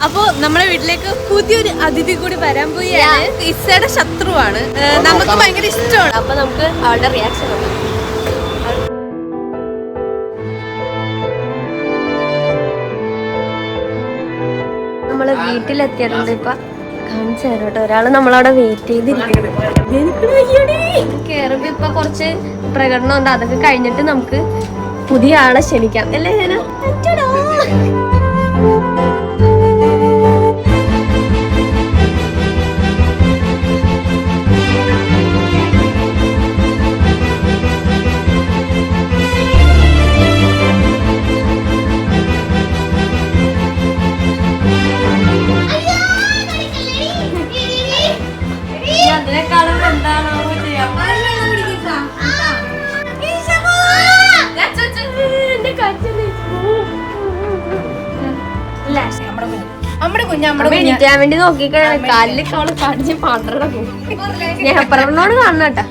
അപ്പൊ നമ്മുടെ വീട്ടിലേക്ക് പുതിയൊരു അതിഥി കൂടി വരാൻ പോയാണ്. ഇസയുടെ ശത്രുവാണ്, നമുക്ക് ഭയങ്കര ഇഷ്ടമാണ്. അപ്പൊ നമുക്ക് അവളുടെ റിയാക്ഷൻ നോക്കാം. നമ്മള് വീട്ടിലെത്തിയിട്ടുണ്ട്. ഇപ്പൊ കാണിച്ചു തരാം കേട്ടോ. ഒരാള് നമ്മളവിടെ വെയിറ്റ് ചെയ്തിരിക്കുന്നത്. കേറുമ്പോ ഇപ്പൊ കുറച്ച് പ്രകടനം ഉണ്ട്. അതൊക്കെ കഴിഞ്ഞിട്ട് നമുക്ക് പുതിയ ആളെ ക്ഷണിക്കാം അല്ലേ? അതിനേക്കാളും എന്താണോ എണീക്കാൻ വേണ്ടി നോക്കിക്കഴിഞ്ഞാൽ കാലിലേക്ക് അവള് കടിച്ച് പന്ത്രണ്ട് സ്നേഹപ്രകടനോട് കാണണട്ടാ.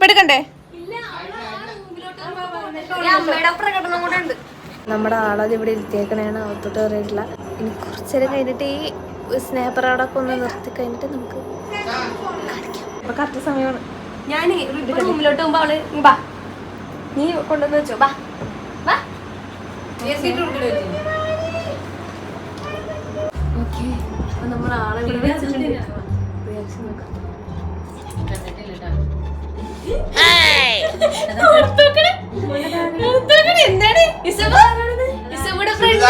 എടുക്കണ്ടേ? നമ്മുടെ ആളത് ഇവിടെ ഇരുത്തിയേക്കണേണ്. അകത്തോട്ട് കയറിയിട്ടില്ല. ഇനി കുറച്ചേരം കഴിഞ്ഞിട്ട് ഈ സ്നേഹപ്രകടനമൊക്കെ ഒന്ന് നിർത്തി കഴിഞ്ഞിട്ട് നമുക്ക് അപ്പൊ കറക്റ്റ് സമയമാണ്. ഞാൻ റൂമിലോട്ട് പോകുമ്പോ അവള് ബാ നീ കൊണ്ടുവന്ന് വെച്ചോ ബാ ബാ. ഓക്കെ, അപ്പൊ നമ്മൾ ആളെ ഇവിടെ വെച്ചിട്ടുണ്ട്. റിയാക്ഷൻ നോക്കാം. എന്താണ് ഇസബുടെ ഫ്രണ്ട്?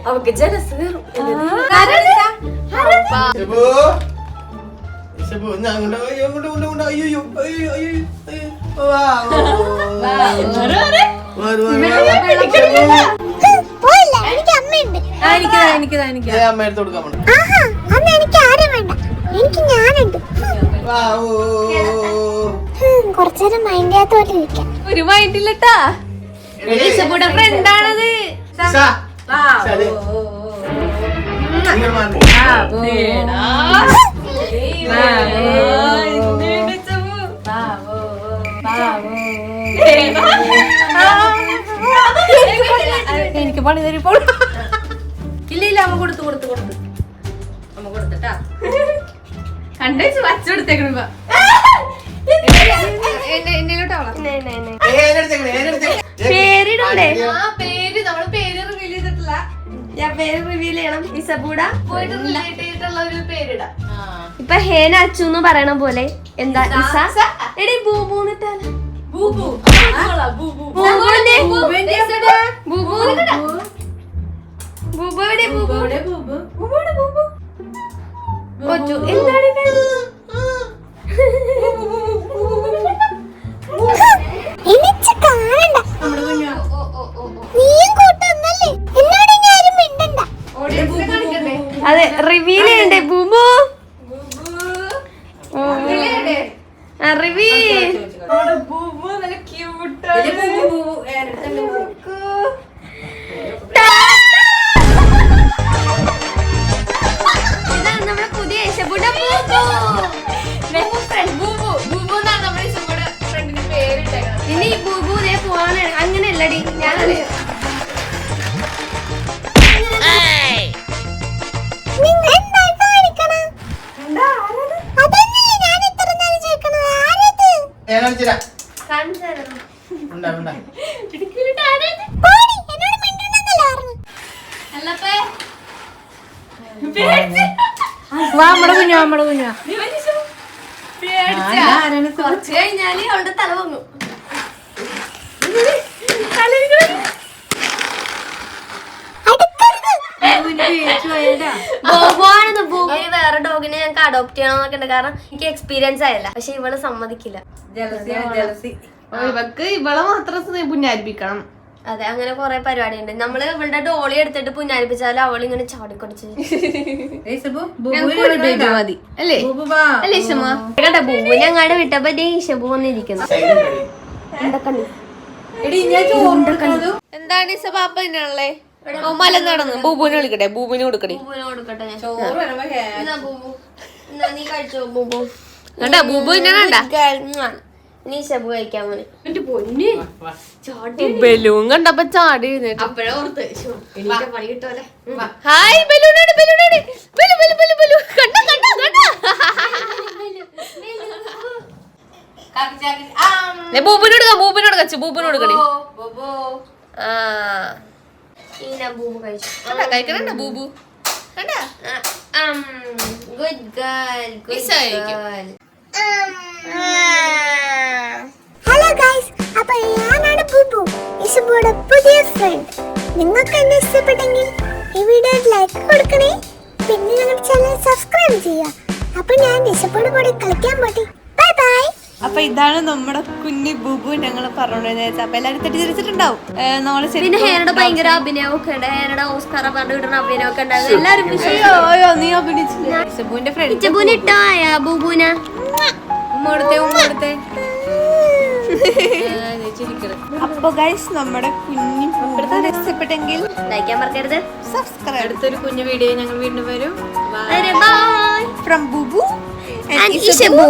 അവക്ക് ജലസ് കയറും. കുറച്ചേരം മൈൻഡിനകത്തോട്ട് ഇരിക്കാം. ഒരു മൈൻഡില്ലട്ടാ. ഇസബുടെ ഫ്രണ്ടാണത്. എനിക്ക് പണി തരിപ്പോൾ. ഇല്ല അമ്മ കൊടുത്തു അമ്മ കൊടുത്തിട്ടാ കണ്ടു വച്ചെടുത്തേക്കണ. പേരിടണ്ടേ? പേര് നമ്മള് പേര് റിവീൽ ചെയ്തിട്ടില്ല. ഞാൻ പേര് റിവീൽ ചെയ്യണം. ഇസബൂട ഒരു പേരിടാം. ഇപ്പൊ ഹേന അച്ചു എന്ന് പറയണ പോലെ എന്താ ഇസ എടി ബൂബൂന്നിട്ടാല അതെ റിവീൽ ചെയ്യണ്ടേ ബൂബു? റിവീൽ ഇതാണ് നമ്മുടെ പുതിയ ഇസബുട ഇനി ബൂബു ഇതേ പോവാണ്. അങ്ങനെയല്ലടി ഞാൻ കുറച്ച് കഴിഞ്ഞാല് അവളുടെ തല പൊങ്ങും. വേറെ ഡോഗിനെ ഞങ്ങൾക്ക് അഡോപ്റ്റ് ചെയ്യണമെന്നൊക്കെ ഉണ്ട്. കാരണം എനിക്ക് എക്സ്പീരിയൻസ് ആയില്ല. പക്ഷെ ഇവള് സമ്മതിക്കില്ല. ഇവക്ക് ഇവളെ മാത്രം പുന്നാരിപ്പിക്കണം. അതെ, അങ്ങനെ കൊറേ പരിപാടി ഉണ്ട്. നമ്മള് ഇവളുടെ ഡോളി എടുത്തിട്ട് പുന്നാരിപ്പിച്ചാലും അവളിങ്ങനെ ചാടിക്കൊടിച്ച് മതി അല്ലേ അല്ലേ ഇഷമ? കേട്ടോ ബൂബു ഞങ്ങളുടെ വിട്ടപ്പോ ഇഷബു വന്നിരിക്കുന്നു. എന്താണ് ഇസ പാപ്പ ഇതിനുള്ളേ? മല നടന്ന് ബൂബുവിനെ വിളിക്കട്ടെ, ബൂബുവിനെ കൊടുക്കട്ടെ. നീ കഴിച്ചോ ബൂബു? കണ്ടാ ബൂബു ഇന്നെ കണ്ടാ? നീ ഇഷബു കഴിക്കാൻ മോനെ. ബലൂൺ കണ്ടപ്പോ ചാടി എഴുന്നേറ്റ്. അപ്പഴേ ഓർത്ത് പണി കിട്ടുമല്ലേ. ഹായ് ബലൂണാണ് ബലൂണാണ് ബലു ബലു ബലു ബലു കണ്ടാ കണ്ടാ കണ്ടാ? ബൂബിനോട് ബൂബിനോട് കച്ചു ബൂബിനോട് കളി. ആ ബൂബു കഴിച്ചു. കഴിക്കണ ബൂബു കണ്ടാ? Good girl good girl. Hello guys, അപ്പൊ ഞാനാണ് ബൂബു, ഇഷബുയുടെ പുതിയ ഫ്രണ്ട്. നിങ്ങൾക്ക് എന്നെ ഇഷ്ടപ്പെട്ടെങ്കിൽ ഈ വീഡിയോ ലൈക്ക് കൊടുക്കണേ, പിന്നെ ഞങ്ങളുടെ ചാനൽ സബ്സ്ക്രൈബ് ചെയ്യുക. അപ്പൊ ഞാൻ ഇഷബുയുടെ കൂടെ കളിക്കാൻ പോട്ടെ. Bye bye. അപ്പൊ ഇതാണ് നമ്മുടെ കുഞ്ഞി ബൂബു. ഞങ്ങൾ പറഞ്ഞോണ്ടെന്ന് അപ്പൊ എല്ലാരും തെറ്റിദ്ധരിച്ചിട്ടുണ്ടാവും. പിന്നെ ഹേനയുടെ ഭയങ്കര അഭിനയമൊക്കെ ഉണ്ട്. ഹേനയുടെ ഓസ്കാർ അവാർഡ് കിട്ടുന്ന അഭിനയമൊക്കെ ഉണ്ടായിരുന്നു. എല്ലാരും നീ അഭിനയിച്ചില്ലേ? ഇഷബുവിന്റെ ഫ്രണ്ട് ഇഷബുവിനെ ഇട്ടായ ബൂബുന അപ്പൊ ഗൈസ് നമ്മുടെ കുഞ്ഞു ഇഷ്ടപ്പെട്ടെങ്കിൽ ലൈക്ക് ചെയ്യാൻ മറക്കരുത്. സബ്സ്ക്രൈബ്. അടുത്തൊരു കുഞ്ഞു വീഡിയോ ഞങ്ങൾ വീണ്ടും വരും. Bye from Boobu and Ishabu.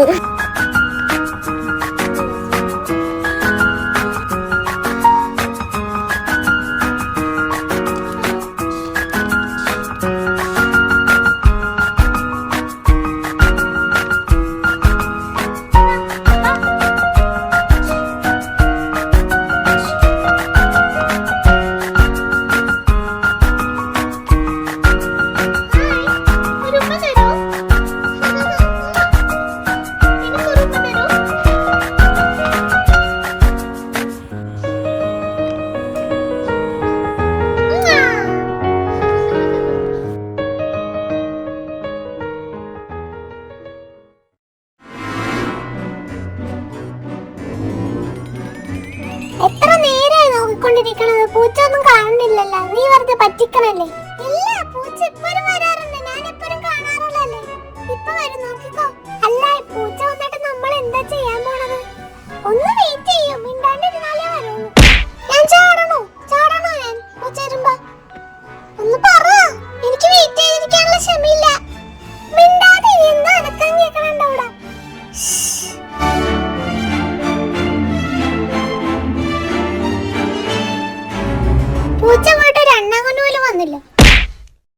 എത്ര നേരമായി നോക്കിക്കൊണ്ടിരിക്കണത്? പൂച്ച ഒന്നും കാണുന്നില്ലല്ലോ. നീ വെറുതെ പറ്റിക്കണല്ലേ? ഇല്ല, പൂച്ച എപ്പോഴും വരാറുണ്ട്. ഞാൻ എപ്പോഴും കാണാറുള്ളല്ലേ. ഇപ്പൊ വരും, നോക്കിക്കോ. അല്ല, പൂച്ച വന്നിട്ട് നമ്മൾ എന്താ ചെയ്യാൻ പോണത്? ഒന്ന് വെയിറ്റ് ചെയ്യും, മിണ്ടാണ്ടിരുന്നാലേ വരുള്ളൂ. ഞാൻ ചാടണോ? ചാടണോ ഞാൻ പൂച്ച വരുമ്പോ? ഒന്ന് പറ, എനിക്ക് വെയിറ്റ് ചെയ്തിരിക്കാനുള്ള ക്ഷമയില്ല. മിണ്ടാതെ എന്താ അനക്കാൻ കേൾക്കണുണ്ടോ അവിടെ? പൂച്ച പോയിട്ട് ഒരു അണ്ണാകുന്നു പോലും വന്നില്ല.